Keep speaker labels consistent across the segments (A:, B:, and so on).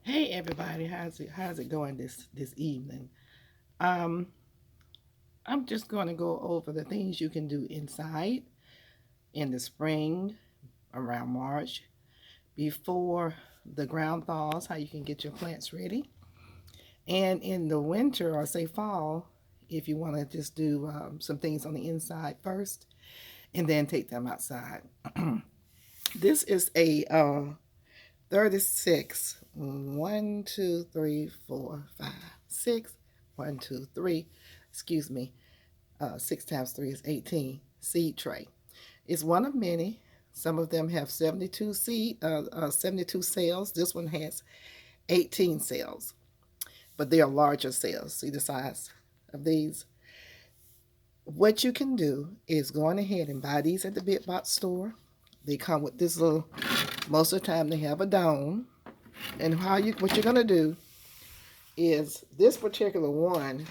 A: Hey everybody, how's it going this evening? Um, I'm just going to go over the things you can do inside in the spring around March before the ground thaws, how you can get your plants ready, and in the winter or say fall, if you want to just do some things on the inside first and then take them outside. This is a 36. 1, 2, 3, 4, 5, 6. 1, 2, 3. Excuse me. 6 times 3 is 18. Seed tray. It's one of many. Some of them have 72 cells. This one has 18 cells, but they are larger cells. See the size of these? What you can do is go on ahead and buy these at the big box store. They come with this little, most of the time they have a dome. And what you're gonna do is this particular one,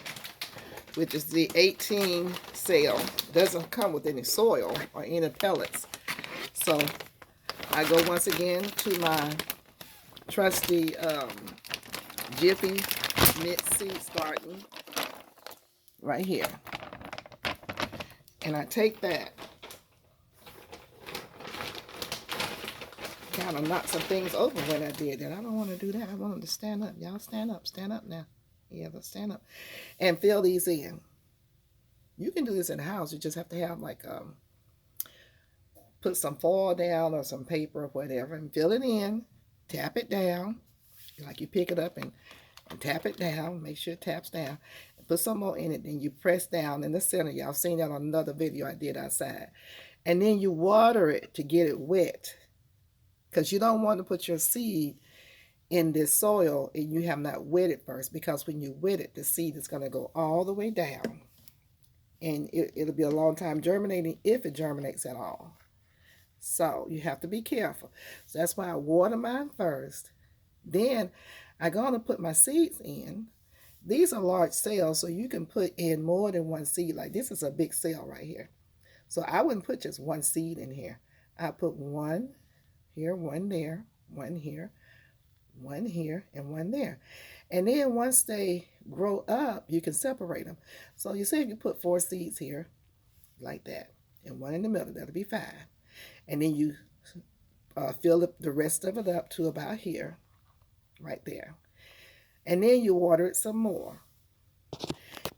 A: which is the 18 cell, doesn't come with any soil or any pellets. So I go once again to my trusty Jiffy Mint Seed Starting right here. And I take that, kind of knock some things over when I did that. I don't want to do that. I want them to stand up. Y'all stand up now. Yeah, let's stand up and fill these in. You can do this in the house. You just have to have like put some foil down or some paper or whatever and fill it in. Tap it down, like you pick it up and tap it down. Make sure it taps down. Put some more in it. Then you press down in the center. Y'all seen that on another video I did outside. And then you water it to get it wet, because you don't want to put your seed in this soil and you have not wet it first, because when you wet it, the seed is going to go all the way down and it'll be a long time germinating, if it germinates at all. So you have to be careful. So that's why I water mine first. Then I'm going to put my seeds in. These are large cells, so you can put in more than one seed. Like this is a big cell right here. So I wouldn't put just one seed in here. I put one here, one there, one here, one here, and one there. And then once they grow up, you can separate them. So you say if you put 4 seeds here, like that, and one in the middle, that'll be 5. And then you fill the rest of it up to about here, right there. And then you water it some more.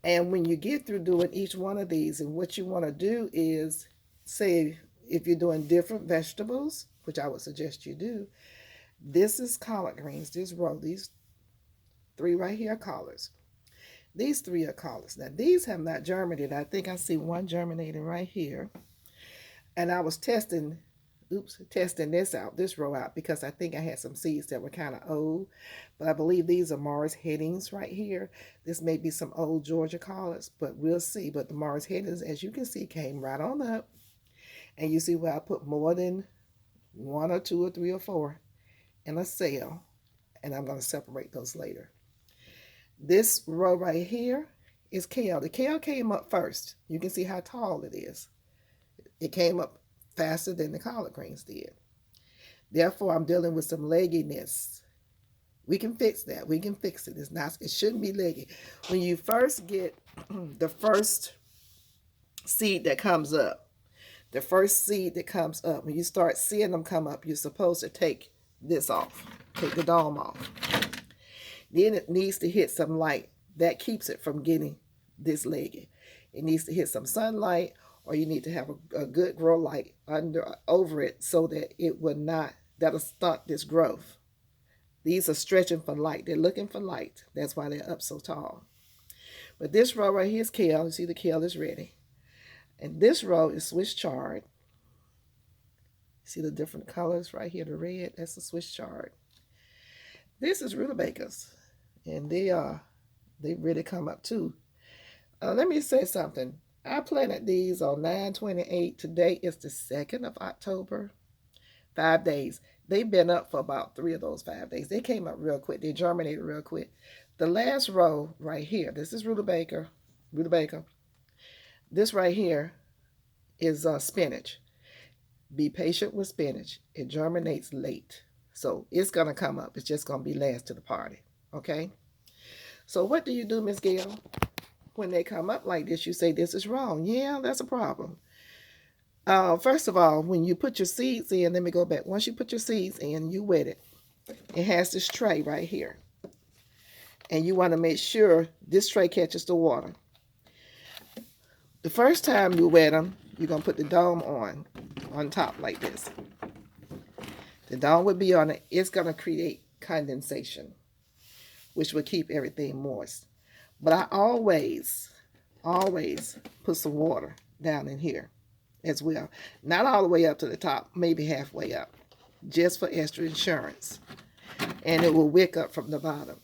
A: And when you get through doing each one of these, and what you want to do is, say, if you're doing different vegetables, which I would suggest you do, this is collard greens, this row, these 3 right here are collards. These 3 are collards. Now, these have not germinated. I think I see one germinating right here. And I was testing this out, this row out, because I think I had some seeds that were kind of old. But I believe these are Morris Headings right here. This may be some old Georgia collards, but we'll see. But the Morris Headings, as you can see, came right on up. And you see where I put more than 1 or 2 or 3 or 4 in a cell. And I'm going to separate those later. This row right here is kale. The kale came up first. You can see how tall it is. It came up faster than the collard greens did. Therefore, I'm dealing with some legginess. We can fix that. We can fix it. It shouldn't be leggy. When you first get the first seed that comes up, when you start seeing them come up, you're supposed to take this off. Take the dome off. Then it needs to hit some light. That keeps it from getting this leggy. It needs to hit some sunlight, or you need to have a good grow light over it so that that'll stunt this growth. These are stretching for light. They're looking for light. That's why they're up so tall. But this row right here is kale. You see the kale is ready. And this row is Swiss chard. See the different colors right here, the red, that's the Swiss chard. This is rutabagas, and they really come up too. Let me say something. I planted these on 9/28. Today is the 2nd of October. 5 days. They've been up for about 3 of those 5 days. They came up real quick. They germinated real quick. The last row right here, this is rutabaga. This right here is spinach. Be patient with spinach. It germinates late. So it's going to come up. It's just going to be last to the party. Okay? So what do you do, Miss Gail? When they come up like this, you say this is wrong. Yeah, that's a problem. First of all, when you put your seeds in, let me go back. Once you put your seeds in, you wet it. It has this tray right here. And you want to make sure this tray catches the water. The first time you wet them, you're going to put the dome on top like this. The dome will be on it. It's going to create condensation, which will keep everything moist. But I always put some water down in here as well. Not all the way up to the top, maybe halfway up, just for extra insurance. And it will wick up from the bottom.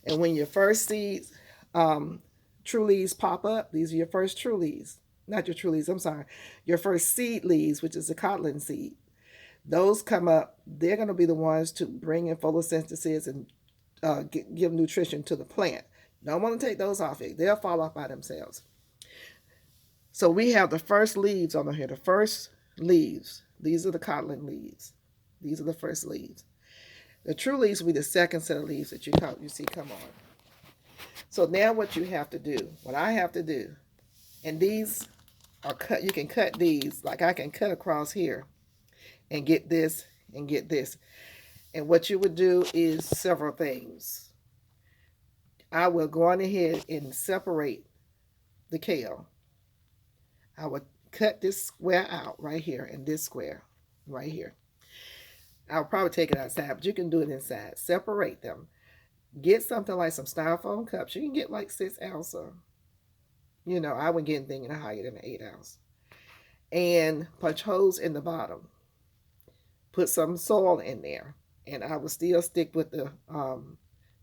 A: And when your first seeds, true leaves pop up, these are your first true leaves. Not your true leaves, I'm sorry. Your first seed leaves, which is the cotton seed. Those come up, they're going to be the ones to bring in photosynthesis and give nutrition to the plant. Don't want to take those off it. They'll fall off by themselves. So we have the first leaves on here, the first leaves. These are the cotton leaves. These are the first leaves. The true leaves will be the second set of leaves that you see come on. So now what you have to do, what I have to do, and these are cut, you can cut these, like I can cut across here and get this and get this. And what you would do is several things. I will go on ahead and separate the kale. I would cut this square out right here and this square right here. I'll probably take it outside, but you can do it inside. Separate them. Get something like some styrofoam cups. You can get like 6 ounce of, I wouldn't get anything higher than an 8 ounce. And punch holes in the bottom. Put some soil in there. And I will still stick with the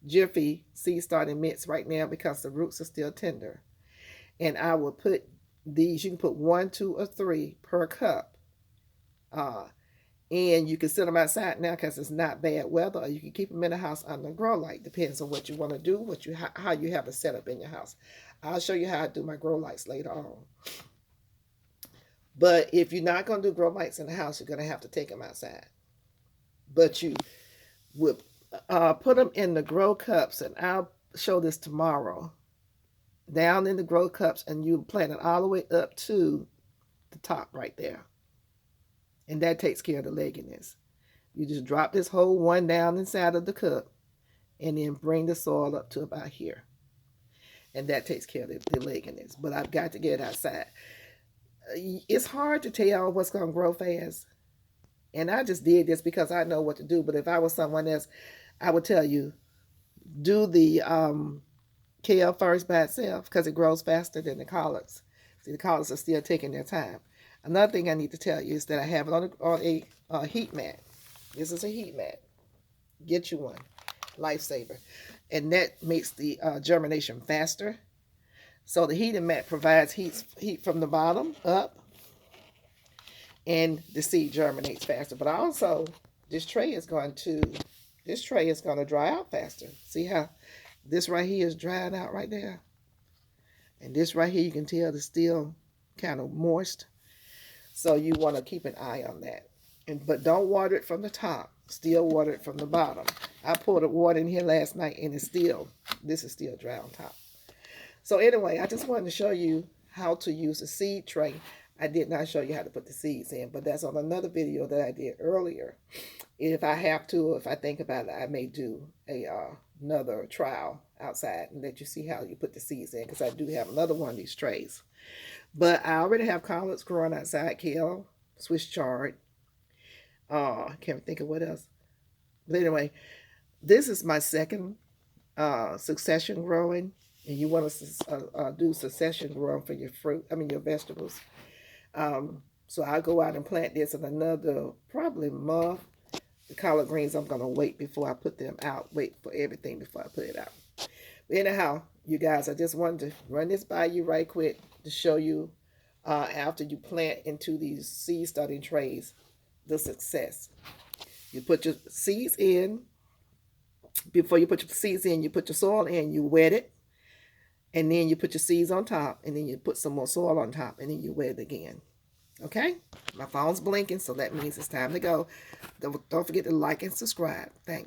A: Jiffy seed starting mix right now because the roots are still tender. And I will put these, you can put 1, 2, or 3 per cup. And you can set them outside now because it's not bad weather, or you can keep them in the house under a grow light. Depends on what you want to do, how you have it set up in your house. I'll show you how I do my grow lights later on. But if you're not going to do grow lights in the house, you're going to have to take them outside. But you would put them in the grow cups, and I'll show this tomorrow. Down in the grow cups, and you plant it all the way up to the top right there. And that takes care of the legginess. You just drop this whole one down inside of the cup and then bring the soil up to about here. And that takes care of the legginess. But I've got to get it outside. It's hard to tell what's going to grow fast. And I just did this because I know what to do. But if I was someone else, I would tell you, do the kale first by itself because it grows faster than the collards. See, the collards are still taking their time. Another thing I need to tell you is that I have it on a heat mat. This is a heat mat. Get you one. Lifesaver. And that makes the germination faster. So the heating mat provides heat from the bottom up. And the seed germinates faster. But also, this tray is going to dry out faster. See how this right here is drying out right there? And this right here, you can tell it's still kind of moist. So you want to keep an eye on that. But don't water it from the top. Still water it from the bottom. I poured the water in here last night and this is still dry on top. So anyway, I just wanted to show you how to use a seed tray. I did not show you how to put the seeds in, but that's on another video that I did earlier. If I have to, if I think about it, I may do another trial outside and let you see how you put the seeds in, because I do have another one of these trays. But I already have collards growing outside, kale, Swiss chard. Can't think of what else. But anyway, this is my second succession growing. And you want to do succession growing for your your vegetables. So I'll go out and plant this in another probably month. The collard greens, I'm going to wait before I put them out. Wait for everything before I put it out. But anyhow, you guys, I just wanted to run this by you right quick to show you after you plant into these seed starting trays, the success. You put your seeds in. Before you put your seeds in, you put your soil in, you wet it. And then you put your seeds on top, and then you put some more soil on top, and then you wet it again. Okay? My phone's blinking, so that means it's time to go. Don't forget to like and subscribe. Thanks.